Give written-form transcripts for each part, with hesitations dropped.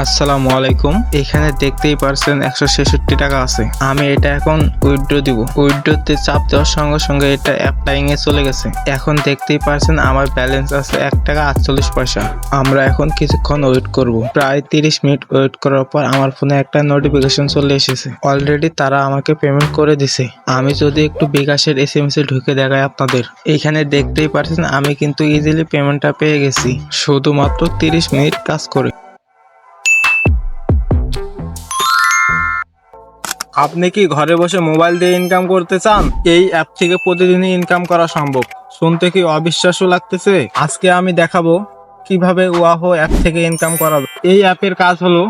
আসসালামু আলাইকুম। এখানে দেখতেই পারছেন 166 টাকা আছে। আমি এটা এখন উইথড্র দিব। উইথড্রতে চাপ দেওয়ার সঙ্গে সঙ্গে এটা অ্যাপ্লাইং এ চলে গেছে। এখন দেখতেই পারছেন আমার ব্যালেন্স আছে 1 টাকা 48 পয়সা। আমরা এখন কিছুক্ষণ ওয়েট করব। প্রায় 30 মিনিট ওয়েট করার পর আমার ফোনে একটা নোটিফিকেশন চলে এসেছে। অলরেডি তারা আমাকে পেমেন্ট করে দিছে। আমি যদি একটু বিকাশের এসএমএস এ ঢুকে দেখাই আপনাদের, এখানে দেখতেই পারছেন আমি কিন্তু ইজিলি পেমেন্টটা পেয়ে গেছি শুধুমাত্র 30 মিনিট কাজ করে। আপনি কি ঘরে বসে মোবাইল দিয়ে ইনকাম করতে চান? এই অ্যাপ থেকে প্রতিদিনই ইনকাম করা সম্ভব। শুনতে কি অবিশ্বাস্য লাগতেছে? আজকে আমি দেখাবো কিভাবে ওয়াহো অ্যাপ থেকে ইনকাম করা যায়। এই অ্যাপের কাজ হলো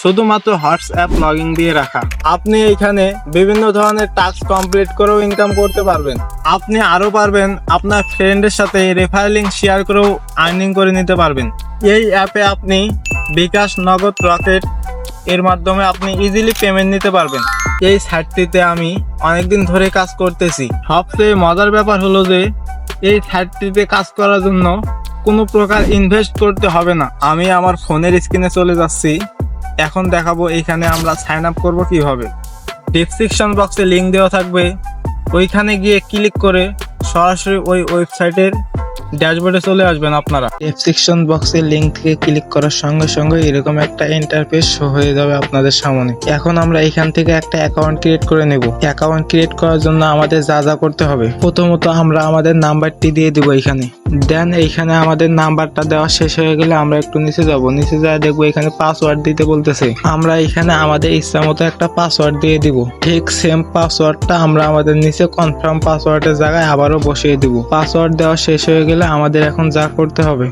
শুধুমাত্র হোয়াটসঅ্যাপ লগইন দিয়ে রাখা। আপনি এখানে বিভিন্ন ধরনের টাস্ক কমপ্লিট করেও ইনকাম করতে পারবেন। আপনি আরো পারবেন আপনার ফ্রেন্ডের সাথে রেফারেল লিংক শেয়ার করেও আর্নিং করে নিতে পারবেন। এই অ্যাপে আপনি বিকাশ, নগদ, রকেট এর মাধ্যমে আপনি ইজিলি পেমেন্ট নিতে পারবেন। এই সাইটটিতে আমি অনেকদিন ধরে কাজ করতেছি। সবচেয়ে মজার ব্যাপার হলো যে এই সাইটটিতে কাজ করার জন্য কোনো প্রকার ইনভেস্ট করতে হবে না। আমি আমার ফোনের স্ক্রিনে চলে যাচ্ছি। এখন দেখাবো এখানে আমরা সাইন আপ করবো কিভাবে। ডেসক্রিপশন বক্সে লিংক দেওয়া থাকবে, ওইখানে গিয়ে ক্লিক করে সরাসরি ওই ওয়েবসাইটের ড্যাশবোর্ডে চলে আসবেন। আপনারা ডেসক্রিপশন বক্সের লিংক থেকে ক্লিক করার সঙ্গে সঙ্গে এরকম একটা ইন্টারফেস শো হয়ে যাবে আপনাদের সামনে। এখন আমরা এখান থেকে একটা অ্যাকাউন্ট ক্রিয়েট করে নেব। অ্যাকাউন্ট ক্রিয়েট করার জন্য আমাদের যা যা করতে হবে, প্রথমত আমরা আমাদের নাম্বারটি দিয়ে দিব এখানে। দেন এইখানে আমাদের নাম্বারটা দেওয়া শেষ হয়ে গেলে আমরা একটু নিচে যাব। নিচে যা দেখবো এখানে পাসওয়ার্ড দিতে বলতেছে। আমরা এখানে আমাদের ইচ্ছা মতো একটা পাসওয়ার্ড দিয়ে দিব। ঠিক সেম পাসওয়ার্ডটা আমরা আমাদের নিচে কনফার্ম পাসওয়ার্ডের জায়গায় আবারও বসিয়ে দিব। পাসওয়ার্ড দেওয়া শেষ হয়ে গেলে আমাদের এখন যা করতে হবে,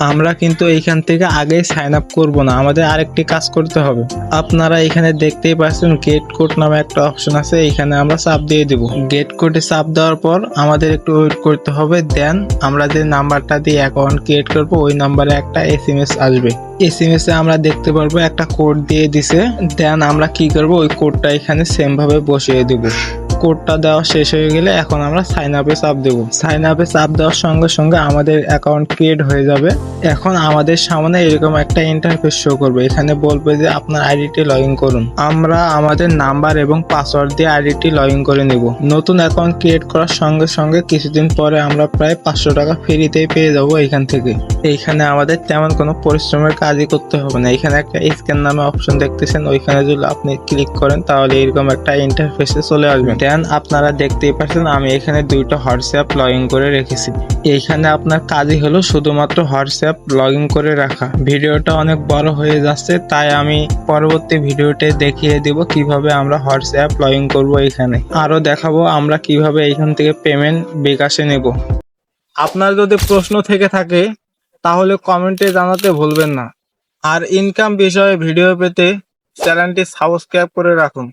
আমরা কিন্তু এইখান থেকে আগেই সাইন আপ করব না, আমাদের আরেকটি কাজ করতে হবে। আপনারা এখানে দেখতেই পাচ্ছেন গেট কোড নামে একটা অপশন আছে, এইখানে আমরা চাপ দিয়ে দিব। গেট কোডে চাপ দেওয়ার পর আমাদের একটু ওয়েট করতে হবে। দেন আমরা যে নাম্বারটা দিয়ে অ্যাকাউন্ট ক্রিয়েট করব ওই নাম্বারে একটা এসএমএস আসবে। এসএমএস এ আমরা দেখতে পারবো একটা কোড দিয়ে দিছে। দেন আমরা কি করব, ওই কোডটা এখানে সেম ভাবে বসিয়ে দিব। কোডটা দেওয়া শেষ হয়ে গেলে এখন আমরা সাইন আপে চাপ দেব। সাইন আপে চাপ দেওয়ার সঙ্গে সঙ্গে আমাদের অ্যাকাউন্ট ক্রিয়েট হয়ে যাবে। এখন আমাদের সামনে এরকম একটা ইন্টারফেস শো করবে। এখানে বলবে যে আপনার আইডিটি লগ ইন করুন। আমরা আমাদের নাম্বার এবং পাসওয়ার্ড দিয়ে আইডিটি লগ ইন করে নিব। নতুন অ্যাকাউন্ট ক্রিয়েট করার সঙ্গে সঙ্গে কিছুদিন পরে আমরা প্রায় 500 টাকা ফ্রিতেই পেয়ে যাবো এখান থেকে। এইখানে আমাদের তেমন কোনো পরিশ্রমের কাজই করতে হবে না। এখানে একটা স্ক্যান নামে অপশন দেখতেছেন, ওইখানে যদি আপনি ক্লিক করেন তাহলে এরকম একটা ইন্টারফেসে চলে আসবেন। দেন আপনারা দেখতেই পাচ্ছেন আমি এখানে 2টা হোয়াটসঅ্যাপ লগ ইন করে রেখেছি। এইখানে আপনার কাজই হলো শুধুমাত্র হোয়াটসঅ্যাপ লগ ইন করে রাখা। ভিডিওটা অনেক বড় হয়ে যাচ্ছে, তাই আমি পরবর্তী ভিডিওতে দেখিয়ে দিব কিভাবে আমরা হোয়াটসঅ্যাপ লগ ইন করবো। এখানে আরো দেখাবো আমরা কিভাবে এইখান থেকে পেমেন্ট বিকাশে নেব। আপনার যদি প্রশ্ন থেকে থাকে তাহলে কমেন্টে জানাতে ভুলবেন না। আর ইনকাম বিষয়ে ভিডিও পেতে চ্যানেলটি সাবস্ক্রাইব করে রাখুন।